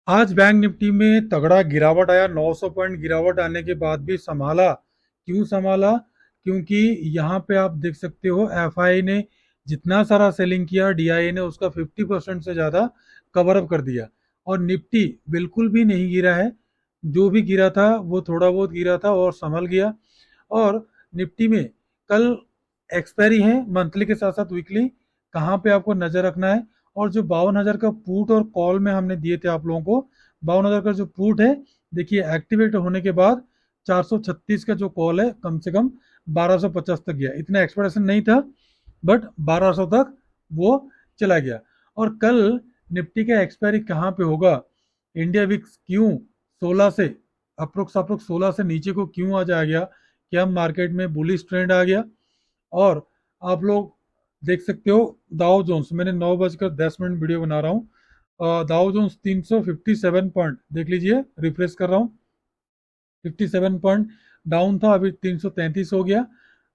आज bank Nifty में तगड़ा गिरावट आया। 900 पॉइंट गिरावट आने के बाद भी संभाला। क्यों संभाला? क्योंकि यहाँ पे आप देख सकते हो एफआई ने जितना सारा सेलिंग किया, डीआईए ने उसका 50% से ज़्यादा कवर अप कर दिया। और निफ्टी बिल्कुल भी नहीं गिरा है। जो भी गिरा था वो थोड़ा बहुत गिरा था और संभल गया। और निफ्टी में कल एक्सपायरी है मंथली के साथ साथ वीकली। कहाँ पे आपको नज़र रखना है? और जो 52,000 का पुट और कॉल में हमने दिए थे आप लोगों को, 52,000 का जो पुट है, देखिए एक्टिवेट होने के बाद 436 का जो कॉल है कम से कम 1250 तक गया। इतना एक्सपेक्टेशन नहीं था, बट 1200 तक वो चला गया। और कल निफ्टी का एक्सपायरी कहाँ पे होगा? इंडिया विक्स क्यों 16 से अप्रोक्स 16 से नीचे को क्यों आ जा गया? क्या मार्केट में बुलिश ट्रेंड आ गया? और आप लोग देख सकते हो दाउ जोन्स, मैंने 9:10 वीडियो बना रहा हूँ। दाउ जोन्स 357 पॉइंट देख लीजिए, रिफ्रेश कर रहा हूँ। 57 पॉइंट डाउन था, अभी 333 हो गया।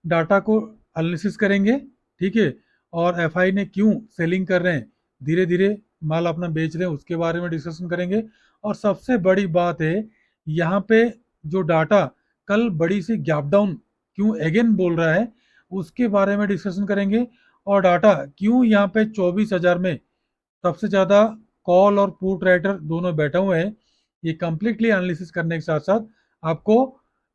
डाटा को एनालिसिस करेंगे, ठीक है। और एफआई ने क्यों सेलिंग कर रहे हैं, धीरे धीरे माल अपना बेच रहे हैं, उसके बारे में डिस्कशन करेंगे। और सबसे बड़ी बात है यहाँ पे जो डाटा कल बड़ी सी गैप डाउन क्यों अगेन बोल रहा है, उसके बारे में डिस्कशन करेंगे। और डाटा क्यों यहाँ पे 24,000 में सबसे ज़्यादा कॉल और पुट राइटर दोनों बैठे हुए हैं, ये कंप्लीटली एनालिसिस करने के साथ साथ आपको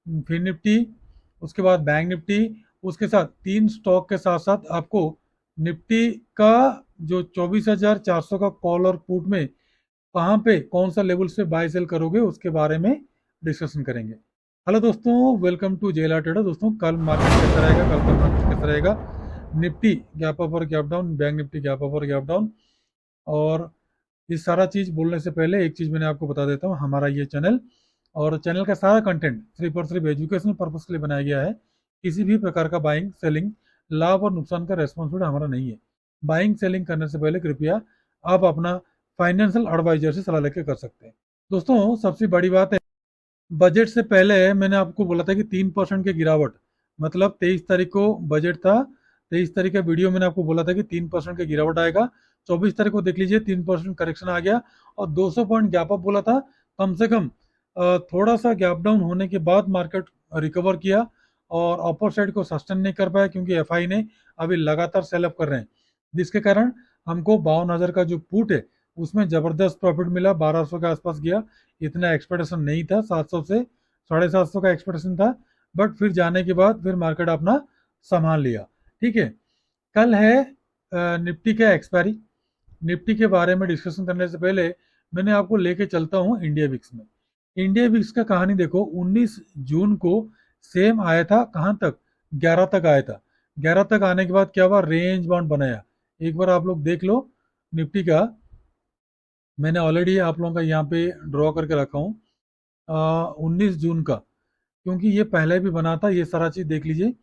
फिर निफ्टी, उसके बाद बैंक निफ्टी, उसके साथ तीन स्टॉक के साथ साथ आपको निफ्टी का जो 24,400 का कॉल और पुट में कहाँ पे कौन सा लेवल से बाय सेल करोगे उसके बारे में डिस्कशन करेंगे। हेलो दोस्तों, वेलकम टू जेला ट्रेडर। दोस्तों, कल मार्केट कैसा रहेगा, कल का मार्केट कैसा रहेगा? निफ्टी गैप अप और gap down, bank Nifty gap up और गैप डाउन। और इस सारा चीज़ बोलने से पहले एक चीज़ मैंने आपको बता देता हूँ, हमारा ये चैनल और चैनल का सारा कंटेंट सिर्फ और सिर्फ एजुकेशनल पर्पज के लिए बनाया गया है। किसी भी प्रकार का बाइंग सेलिंग, लाभ और नुकसान का रेस्पॉन्सिबिलिटी हमारा नहीं है। बाइंग सेलिंग करने से पहले कृपया आप अपना फाइनेंशियल एडवाइजर से सलाह लेकर कर सकते हैं। दोस्तों, सबसे बड़ी बात है, बजट से पहले मैंने आपको बोला था कि 3% की गिरावट, मतलब 23 तारीख को बजट था। 23 तारीख का वीडियो मैंने आपको बोला था कि 3% की गिरावट आएगा। 24 तारीख को देख लीजिए 3% करेक्शन आ गया और 200 पॉइंट गैप अप बोला था। कम से कम थोड़ा सा गैप डाउन होने के बाद मार्केट रिकवर किया और अपर साइड को सस्टेन नहीं कर पाया, क्योंकि एफआई ने अभी लगातार सेल अप कर रहे हैं, जिसके कारण हमको 52,000 का जो पुट है उसमें जबरदस्त प्रॉफिट मिला, 1200 के आसपास गया। इतना एक्सपेक्टेशन नहीं था, 700 से 750 का एक्सपेक्टेशन था। बट फिर जाने के बाद फिर मार्केट अपना संभाल लिया, ठीक है। कल है निफ्टी का एक्सपायरी। निफ्टी के बारे में डिस्कशन करने से पहले मैंने आपको लेके चलता हूँ इंडिया विक्स में। इंडिया विक्स का कहानी देखो, 19 जून को सेम आया था, कहाँ तक? 11 तक आया था। 11 तक आने के बाद क्या हुआ? रेंज बाउंड बनाया। एक बार आप लोग देख लो निफ्टी का, मैंने ऑलरेडी आप लोगों का यहाँ पे ड्रॉ करके रखा हूँ 19 जून का, क्योंकि ये पहले भी बना था। ये सारा चीज़ देख लीजिए,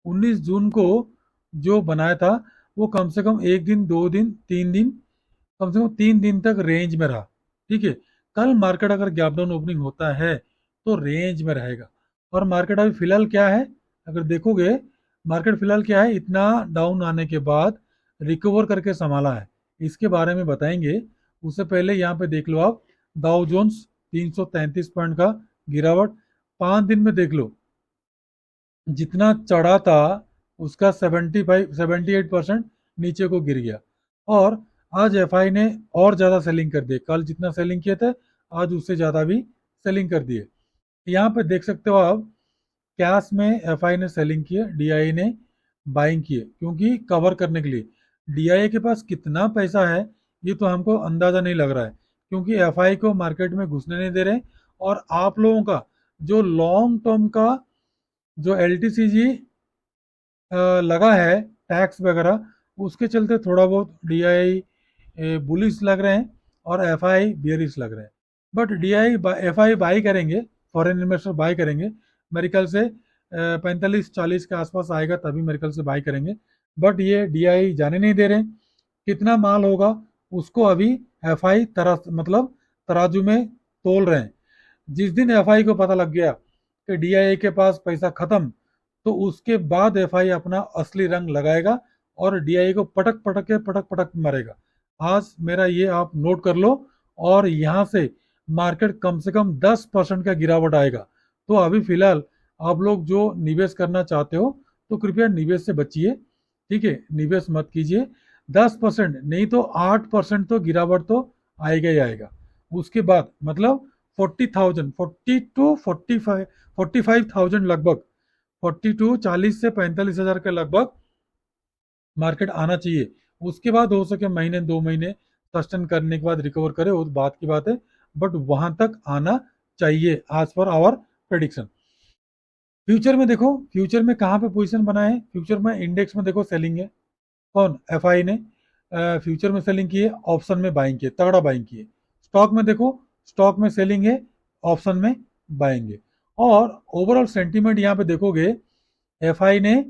19 जून को जो बनाया था वो कम से कम एक दिन, 2 दिन, 3 दिन, कम से कम 3 दिन तक रेंज में रहा, ठीक है। कल मार्केट अगर गैप डाउन ओपनिंग होता है तो रेंज में रहेगा। और मार्केट अभी फिलहाल क्या है, अगर देखोगे मार्केट फिलहाल क्या है, इतना डाउन आने के बाद रिकवर करके संभाला है, इसके बारे में बताएंगे। उससे पहले यहाँ पे देख लो आप, डाउ जोन्स 333 पॉइंट का गिरावट। 5 दिन में देख लो, जितना चढ़ा था उसका 78% नीचे को गिर गया। और आज एफआई ने और ज़्यादा सेलिंग कर दी, कल जितना सेलिंग किए थे आज उससे ज़्यादा भी सेलिंग कर दिए। यहाँ पे देख सकते हो आप, कैश में एफआई ने सेलिंग की है, डीआईए ने बाइंग की है, क्योंकि कवर करने के लिए। डीआईए के पास कितना पैसा है ये तो हमको अंदाज़ा नहीं लग रहा है, क्योंकि एफआई को मार्केट में घुसने नहीं दे रहे। और आप लोगों का जो लॉन्ग टर्म का जो एलटीसीजी लगा है, टैक्स वगैरह, उसके चलते थोड़ा बहुत डीआई बुलिश लग रहे हैं और एफआई बियरिश लग रहे हैं। बट डीआई एफआई बाई करेंगे, फॉरेन इन्वेस्टर बाई करेंगे मेरे ख्याल से 45-40 के आसपास आएगा, तभी मेरे ख्याल से बाई करेंगे। बट ये डीआई जाने नहीं दे रहे हैं। कितना माल होगा उसको अभी एफआई मतलब तराजू में तोल रहे हैं। जिस दिन एफआई को पता लग गया कि डीआईए के पास पैसा खत्म, तो उसके बाद एफआई अपना असली रंग लगाएगा और डीआईए को पटक पटक के मारेगा। आज मेरा ये आप नोट कर लो और यहाँ से मार्केट कम से कम 10% का गिरावट आएगा। तो अभी फिलहाल आप लोग जो निवेश करना चाहते हो तो कृपया निवेश से बचिए, ठीक है, निवेश मत कीजिए। 10% नहीं तो 8% तो गिरावट तो आएगा ही आएगा। उसके बाद मतलब 40,000, 45,000 लगभग, 40 से 45 हजार के लगभग मार्केट आना चाहिए। उसके बाद हो सके महीने 2 महीने सस्टेन करने के बाद रिकवर करे, वो बात की बात है, बट वहां तक आना चाहिए as per hour prediction. Future में देखो, फ्यूचर में कहाँ पे पोजीशन बना है, फ्यूचर में इंडेक्स में देखो सेलिंग है। कौन, एफआई ने फ्यूचर में सेलिंग की है, ऑप्शन में बाइंग की है, तगड़ा बाइंग की है। स्टॉक में देखो, स्टॉक में सेलिंग है, ऑप्शन में बाइंग है। और ओवरऑल सेंटीमेंट यहाँ पे देखोगे, एफआई ने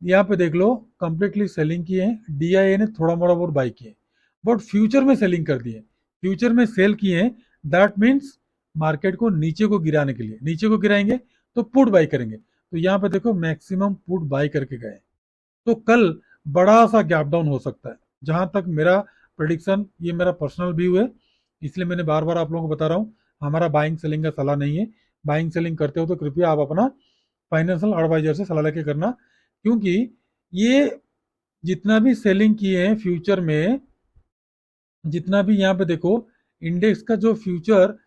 यहाँ पे देख लो कंप्लीटली सेलिंग की है, डीआईए ने थोड़ा मोड़ा बहुत बाई किए, बट फ्यूचर में सेलिंग कर दिए, फ्यूचर में सेल किए हैं। दैट मीन्स मार्केट को नीचे को गिराने के लिए, नीचे को गिराएंगे तो पुट बाई करेंगे। तो यहाँ पे देखो मैक्सिमम पुट बाई करके गए। तो कल बड़ा सा गैप डाउन हो सकता है, जहां तक मेरा प्रेडिक्शन, ये मेरा पर्सनल व्यू है, इसलिए मैंने बार बार आप लोगों को बता रहा हूँ, हमारा बाइंग सेलिंग का सलाह नहीं है। बाइंग सेलिंग करते हो तो कृपया आप अपना फाइनेंशियल एडवाइजर से सलाह लेके करना, क्योंकि ये जितना भी सेलिंग किए हैं फ्यूचर में, जितना भी यहाँ पे देखो इंडेक्स का जो फ्यूचर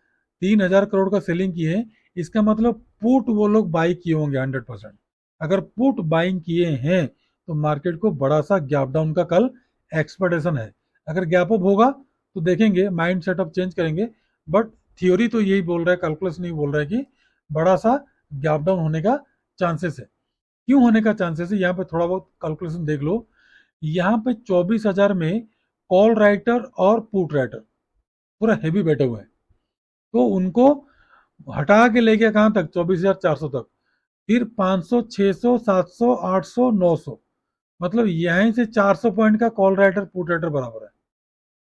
3,000 करोड़ का सेलिंग किए हैं, इसका मतलब पुट वो लोग बाई किए होंगे 100%। अगर पुट बाइंग किए हैं तो मार्केट को बड़ा सा गैप डाउन का कल एक्सपेक्टेशन है। अगर गैप अप होगा तो देखेंगे, माइंड सेटअप चेंज करेंगे, बट थियोरी तो यही बोल रहा है, कैलकुलेशन नहीं बोल रहा है कि बड़ा सा गैप डाउन होने का चांसेस है। क्यों होने का चांसेस है, यहाँ पे थोड़ा बहुत कैलकुलेशन देख लो। यहाँ पे 24,000 में कॉल राइटर और पुट राइटर पूरा हेवी बैठे हुए हैं, तो उनको हटा के ले गया कहां तक, 24,400 तक। फिर 500, 600, 700, 800, 900, मतलब यहीं से 400 पॉइंट का कॉल राइटर पुट राइटर बराबर है।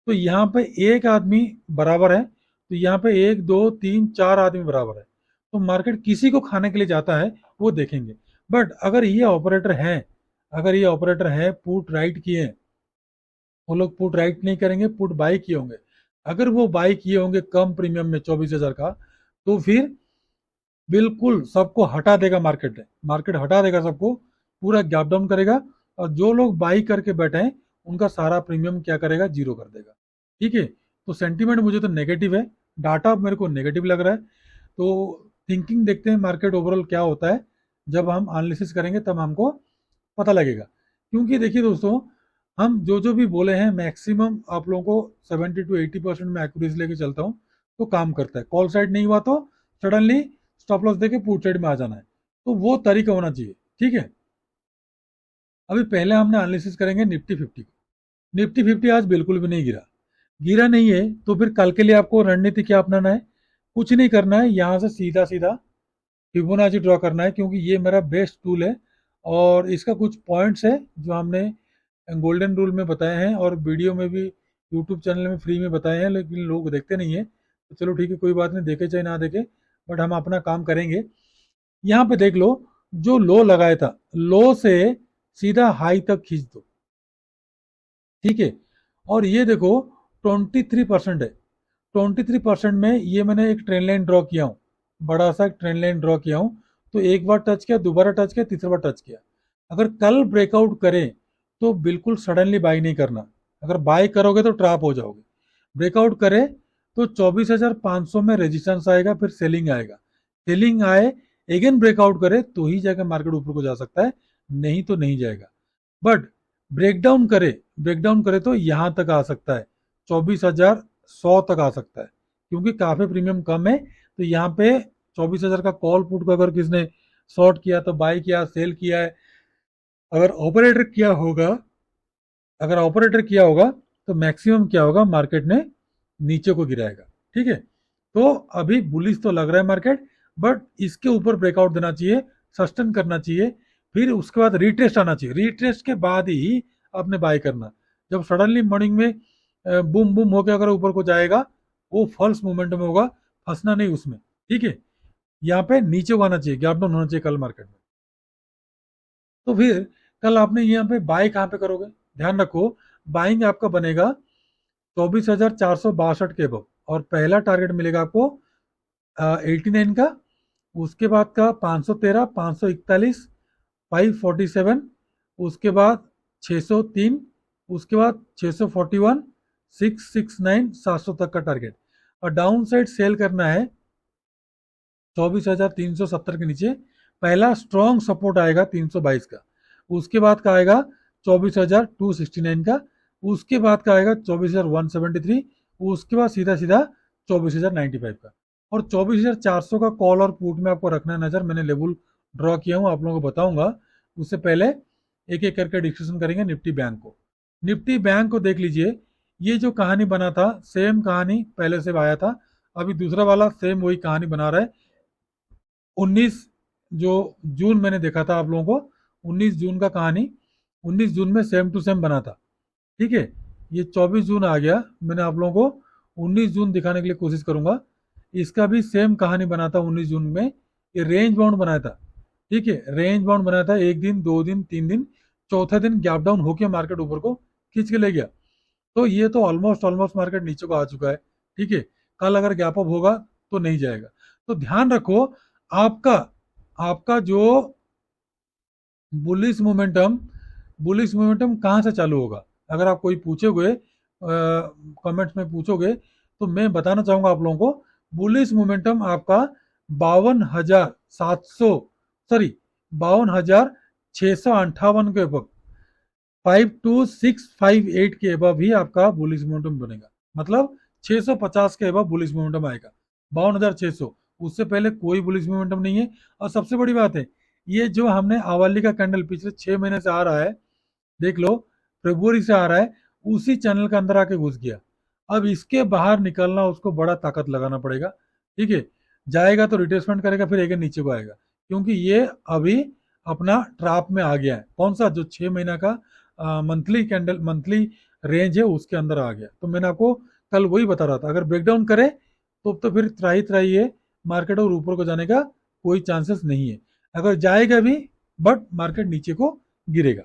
तो यहाँ पे एक आदमी बराबर है, तो यहाँ पे 1, 2, 3, 4 आदमी बराबर है। तो मार्केट किसी को खाने के लिए जाता है वो देखेंगे। बट अगर ये ऑपरेटर हैं, अगर ये ऑपरेटर है पुट राइट किए, वो लोग पुट राइट नहीं करेंगे, पुट बाई किए होंगे। अगर वो बाई किए होंगे कम प्रीमियम में 24,000 का, तो फिर बिल्कुल सबको हटा देगा मार्केट, मार्केट हटा देगा सबको, पूरा गैप डाउन करेगा। और जो लोग बाई करके बैठे हैं उनका सारा प्रीमियम क्या करेगा, जीरो कर देगा। ठीक है, तो सेंटीमेंट मुझे तो नेगेटिव है, डाटा मेरे को नेगेटिव लग रहा है। तो थिंकिंग देखते हैं मार्केट ओवरऑल क्या होता है, जब हम एनालिसिस करेंगे तब हमको पता लगेगा। क्योंकि देखिए दोस्तों, हम जो जो भी बोले हैं मैक्सिमम आप लोगों को 70 to 80% में एक्यूरेसी लेके चलता हूँ, तो काम करता है। कॉल साइड नहीं हुआ तो सडनली स्टॉप लॉस देके पुट साइड में आ जाना है, तो वो तरीका होना चाहिए। ठीक है, अभी पहले हमने एनालिसिस करेंगे निफ्टी 50 को। निफ्टी 50 आज बिल्कुल भी नहीं गिरा, गिरा नहीं है तो फिर कल के लिए आपको रणनीति क्या अपनाना है, कुछ नहीं करना है, यहाँ से सीधा सीधा फिबोनाची ड्रॉ करना है, क्योंकि ये मेरा बेस्ट टूल है। और इसका कुछ पॉइंट्स है जो हमने गोल्डन रूल में बताए हैं और वीडियो में भी यूट्यूब चैनल में फ्री में बताए हैं, लेकिन लोग देखते नहीं है। तो चलो ठीक है, कोई बात नहीं, देखे चाहे ना देखे, बट हम अपना काम करेंगे। यहाँ पे देख लो, जो लो लगाया था, लो से सीधा हाई तक खींच दो। ठीक है, और ये देखो 23% है, 23% में ये मैंने एक ट्रेन लाइन ड्रॉ किया हूँ, बड़ा सा एक ट्रेन लाइन ड्रॉ किया हूँ। तो एक बार टच किया, दोबारा टच किया, तीसरा बार टच किया। अगर कल ब्रेकआउट करे तो बिल्कुल सडनली बाई नहीं करना, अगर बाई करोगे तो ट्रैप हो जाओगे। ब्रेकआउट करे तो 24,500 में रेजिस्टेंस आएगा, फिर सेलिंग आएगा, सेलिंग आए, अगेन ब्रेकआउट करे तो ही जाकर मार्केट ऊपर को जा सकता है, नहीं तो नहीं जाएगा। बट ब्रेकडाउन करे, ब्रेकडाउन करे तो यहां तक आ सकता है, 24,100 तक आ सकता है, क्योंकि काफी प्रीमियम कम है। तो यहाँ पे 24,000 का कॉल पुट को अगर किसने शॉर्ट किया तो बाई किया, सेल किया है, अगर ऑपरेटर किया होगा, अगर ऑपरेटर किया होगा तो मैक्सिमम क्या होगा, मार्केट ने नीचे को गिराएगा। ठीक है, तो अभी बुलिश तो लग रहा है मार्केट, बट इसके ऊपर ब्रेकआउट देना चाहिए, सस्टेन करना चाहिए, फिर उसके बाद रिटेस्ट आना चाहिए, रिटेस्ट के बाद ही आपने बाय करना। जब सडनली मॉर्निंग में बूम बूम होकर अगर ऊपर को जाएगा, वो फॉल्स मोमेंटम में होगा, फंसना नहीं उसमें। ठीक है, यहाँ पे नीचे को आना चाहिए, गैप डाउन होना चाहिए कल मार्केट में। तो फिर कल आपने यहाँ पे बाय कहाँ पे करोगे, ध्यान रखो, बाइंग आपका बनेगा 24,462 के अबव। और पहला टारगेट मिलेगा आपको 89 का, उसके बाद का 513, 541, 547, उसके बाद 603, उसके बाद 641, 669, 700 तक का टारगेट। और डाउन साइड सेल करना है 24,370 के नीचे, पहला स्ट्रॉन्ग सपोर्ट आएगा 322 का, उसके बाद का आएगा 24,269 का, उसके बाद का आएगा 24,173, उसके बाद सीधा सीधा 24,095 का। और 24,400 का कॉल और पुट में आपको रखना है नजर। मैंने लेवल ड्रॉ किया हूँ, आप लोगों को बताऊंगा। उससे पहले एक एक करके डिस्कशन करेंगे निफ्टी बैंक को। निफ्टी बैंक को देख लीजिए, ये जो कहानी बना था सेम कहानी पहले से आया था, अभी दूसरा वाला सेम वही कहानी बना रहा है। 19 जो जून मैंने देखा था आप लोगों को, 19 जून का कहानी 19 जून में सेम टू सेम बना था। ठीक है, ये 24 जून आ गया, मैंने आप लोगों को 19 जून दिखाने के लिए कोशिश करूंगा। इसका भी सेम कहानी बना था 19 जून में, ये रेंज बाउंड बनाया था। ठीक है, रेंज बाउंड बनाया था, एक दिन, दो दिन, तीन दिन, चौथे दिन गैप डाउन होकर मार्केट ऊपर को खींच के ले गया। तो ये तो ऑलमोस्ट ऑलमोस्ट मार्केट नीचे को आ चुका है। ठीक है, कल अगर गैप अप होगा तो नहीं जाएगा। तो ध्यान रखो, आपका आपका जो बुलिश मोमेंटम बुलिश मोमेंटम कहाँ से चालू होगा, अगर आप कोई पूछोगे, कमेंट्स में पूछोगे, तो मैं बताना चाहूंगा आप लोगों को, बुलिश मोमेंटम आपका 52,700, सॉरी 52,658 के अब 52658 के अबव ही आपका बुलिश मोमेंटम बनेगा। मतलब 650 के अबव बुलिश मोमेंटम आएगा, 52,600। उससे पहले कोई बुलिश मोमेंटम नहीं है। और सबसे बड़ी बात है, ये जो हमने आवाली का कैंडल पिछले 6 महीने से आ रहा है, देख लो, फरवरी से आ रहा है, उसी चैनल के अंदर आके घुस गया। अब इसके बाहर निकलना उसको बड़ा ताकत लगाना पड़ेगा। ठीक है, जाएगा तो रिट्रेसमेंट करेगा, फिर एक नीचे को आएगा, क्योंकि ये अभी अपना ट्रैप में आ गया है। कौन सा, जो 6 महीना का मंथली कैंडल, मंथली रेंज है, उसके अंदर आ गया। तो मैंने आपको कल वही बता रहा था, अगर ब्रेकडाउन करे तो फिर त्राही त्राही है मार्केट, और ऊपर को जाने का कोई चांसेस नहीं है। अगर जाएगा भी, बट मार्केट नीचे को गिरेगा।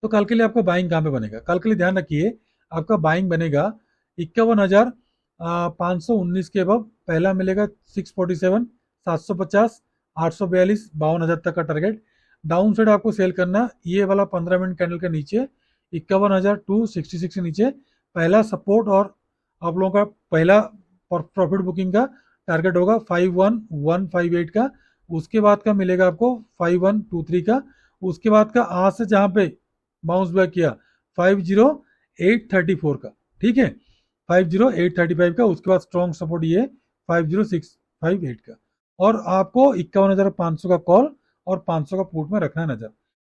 तो कल के लिए आपका बाइंग कहाँ पे बनेगा, कल के लिए ध्यान रखिए, आपका बाइंग बनेगा 51,519 के अब, पहला मिलेगा 647, 750, 842, 52,000 तक का टारगेट। डाउन साइड आपको सेल करना ये वाला 15 मिनट कैंडल के नीचे 51,266 के नीचे, पहला सपोर्ट, और आप लोगों का पहला प्रॉफिट बुकिंग का टारगेट होगा 51,158 का, उसके बाद का मिलेगा आपको 5123 का, उसके बाद का आज से जहाँ पे बाउंस बैक किया 50,834 का। ठीक है, 50,835 का, उसके बाद स्ट्रॉन्ग सपोर्ट ये 50,658 का। और आपको 51,500 का कॉल और 500 का पुट में रखना है नजर।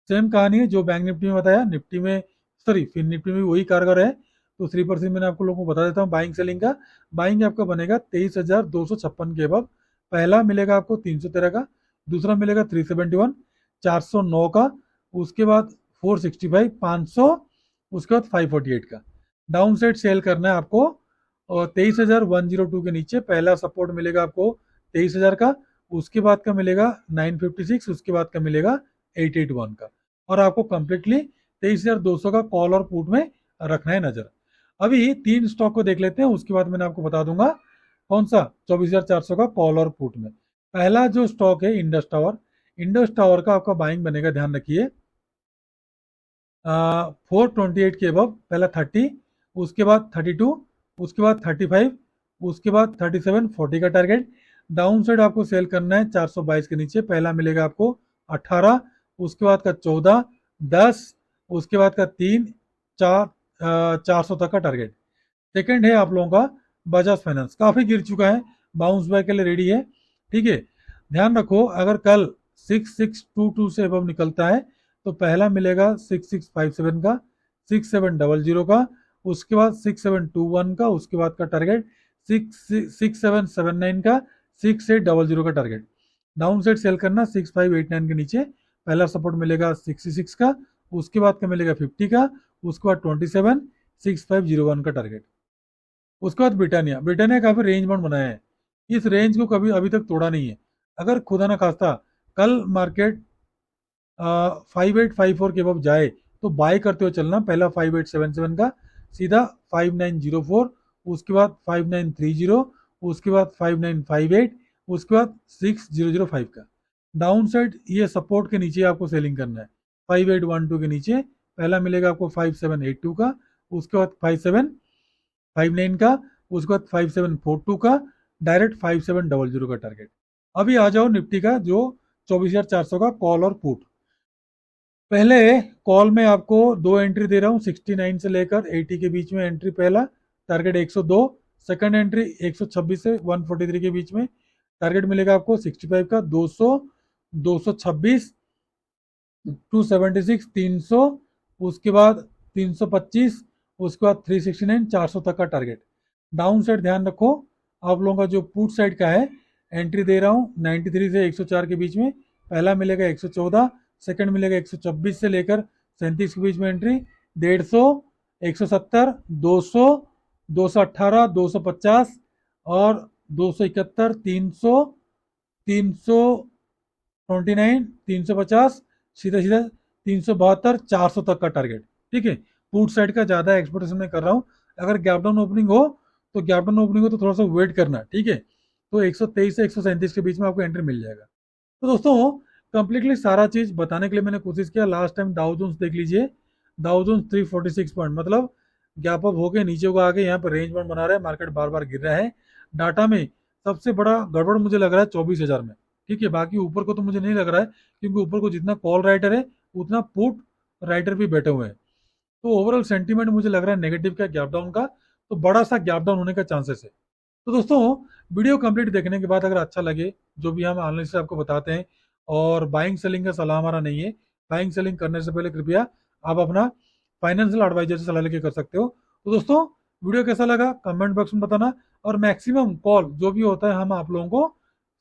सेम कहानी है जो बैंक निफ्टी में बताया, निफ्टी में, सॉरी फिर निफ्टी में वही कारगर है। तो 3% मैंने आपको लोगों को बता देता हूँ बाइंग सेलिंग का। बाइंग आपका बनेगा 23,256 के बाद, पहला मिलेगा आपको 313 का, दूसरा मिलेगा 371, 409 का, उसके बाद 465, 500, उसके बाद 548 का। डाउन साइड सेल करना है आपको, और 23,102 के नीचे पहला सपोर्ट मिलेगा आपको 23,000 का, उसके बाद का मिलेगा 956, उसके बाद का मिलेगा 881 का। और आपको कंप्लीटली 23,200 का कॉल और पुट में रखना है नजर। अभी तीन स्टॉक को देख लेते हैं, उसके बाद मैंने आपको बता दूंगा कौन सा 24,400 का कॉल और पुट में। पहला जो स्टॉक है इंडस टावर, इंडस टावर का आपका बाइंग बनेगा, ध्यान रखिए 428 के अब, पहला 30, उसके बाद 32, उसके बाद 35, उसके बाद 37, 40 का टारगेट। डाउन साइड आपको सेल करना है 422 के नीचे, पहला मिलेगा आपको 18, उसके बाद का 14, 10, उसके बाद का 3, 4, 400 तक का टारगेट। सेकंड है आप लोगों का बजाज फाइनेंस, काफी गिर चुका है, बाउंस बैक के लिए रेडी है। ठीक है, ध्यान रखो, अगर कल 6622 से अब निकलता है तो पहला मिलेगा 6657 का, 6700 का, उसके बाद 6721 का, उसके बाद का टारगेट 6779 का, 6800 का टारगेट। डाउन साइड सेल करना 6589 के नीचे, पहला सपोर्ट मिलेगा 66 का, उसके बाद का मिलेगा 50 का, उसके बाद 27, 6501 का टारगेट। उसके बाद ब्रिटानिया, ब्रिटानिया काफी रेंज बाउंड बनाया है, इस रेंज को कभी अभी तक तोड़ा नहीं है। अगर खुदा ना खास्ता कल मार्केट 5854 के अब जाए तो बाय करते हुए चलना, पहला 5877 का, सीधा 5904, उसके बाद 5930, उसके बाद 5958, उसके बाद 6005 का डाउन साइड। ये सपोर्ट के नीचे आपको सेलिंग करना है 5812 के नीचे। पहला मिलेगा आपको 5782 का, उसके बाद 5759 का, उसके बाद 5742 का, डायरेक्ट 5700 का टारगेट। अभी आ जाओ निफ्टी का जो 24,400 का कॉल और पुट। पहले कॉल में आपको दो एंट्री दे रहा हूँ 69 से लेकर 80 के बीच में एंट्री पहला, टारगेट 102। सेकंड एंट्री 126 से 143 के बीच में, टारगेट मिलेगा आपको 65 का, 200, 226, 276, 300, उसके बाद 325, उसके बाद 369, 400 तक का टारगेट। डाउन साइड ध्यान रखो, आप लोगों का जो पुट साइड का है एंट्री दे रहा हूँ 93 से 104 के बीच में। पहला मिलेगा 114, सेकंड मिलेगा 126 से लेकर 37 के बीच में एंट्री, 150, 170, 200, 218, 250 और 271, 300, 329, 350, सीधा सीधा 372, 400 तक का टारगेट। ठीक है, पुट साइड का ज्यादा एक्सपेक्टेशन में कर रहा हूँ। अगर गैप डाउन ओपनिंग हो तो गैप डाउन ओपनिंग हो तो थोड़ा सा वेट करना। ठीक है, तो 123 से 137 के बीच में आपको एंट्री मिल जाएगा। तो दोस्तों कंप्लीटली सारा चीज बताने के लिए मैंने कोशिश किया। लास्ट टाइम डाउ जोन्स देख लीजिए, डाउ जोन्स 346 पॉइंट मतलब गैप अप होके नीचे को आके यहाँ पर रेंज बॉन्ड बना रहा है, मार्केट बार बार गिर रहा है। डाटा में सबसे बड़ा गड़बड़ मुझे लग रहा है 24,000 में। ठीक है, बाकी ऊपर को तो मुझे नहीं लग रहा है, क्योंकि ऊपर को जितना कॉल राइटर है उतना पुट राइटर भी बैठे हुए हैं। तो ओवरऑल सेंटीमेंट मुझे लग रहा है नेगेटिव का, गैप डाउन का, तो बड़ा सा गैप डाउन होने का चांसेस है। तो दोस्तों वीडियो कंप्लीट देखने के बाद अगर अच्छा लगे जो भी हम एनालिसिस आपको बताते हैं, और बाइंग सेलिंग का सलाह हमारा नहीं है, बाइंग सेलिंग करने से पहले कृपया आप अपना फाइनेंशियल एडवाइजर से सलाह लेके कर सकते हो। तो दोस्तों वीडियो कैसा लगा कमेंट बॉक्स में बताना, और मैक्सिमम कॉल जो भी होता है हम आप लोगों को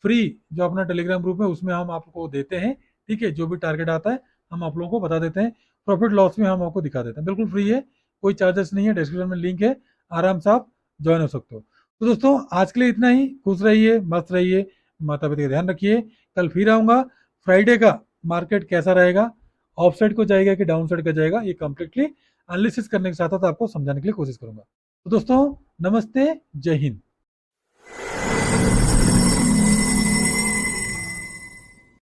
फ्री, जो अपना टेलीग्राम ग्रुप है उसमें हम आपको देते हैं। ठीक है, जो भी टारगेट आता है हम आप लोगों को बता देते हैं, प्रॉफिट लॉस में हम आपको दिखा देते हैं, बिल्कुल फ्री है, कोई चार्जेस नहीं है। डिस्क्रिप्शन में लिंक है, आराम से आप ज्वाइन हो सकते हो। तो दोस्तों आज के लिए इतना ही, खुश रहिए, मस्त रहिए, माता पिता का ध्यान रखिए। कल फिर आऊंगा। फ्राइडे का मार्केट कैसा रहेगा, ऑफ साइड को जाएगा कि डाउन साइड का जाएगा, ये कंप्लीटली एनालिसिस करने के साथ साथ आपको समझाने के लिए कोशिश करूंगा। तो दोस्तों नमस्ते, जय हिंद।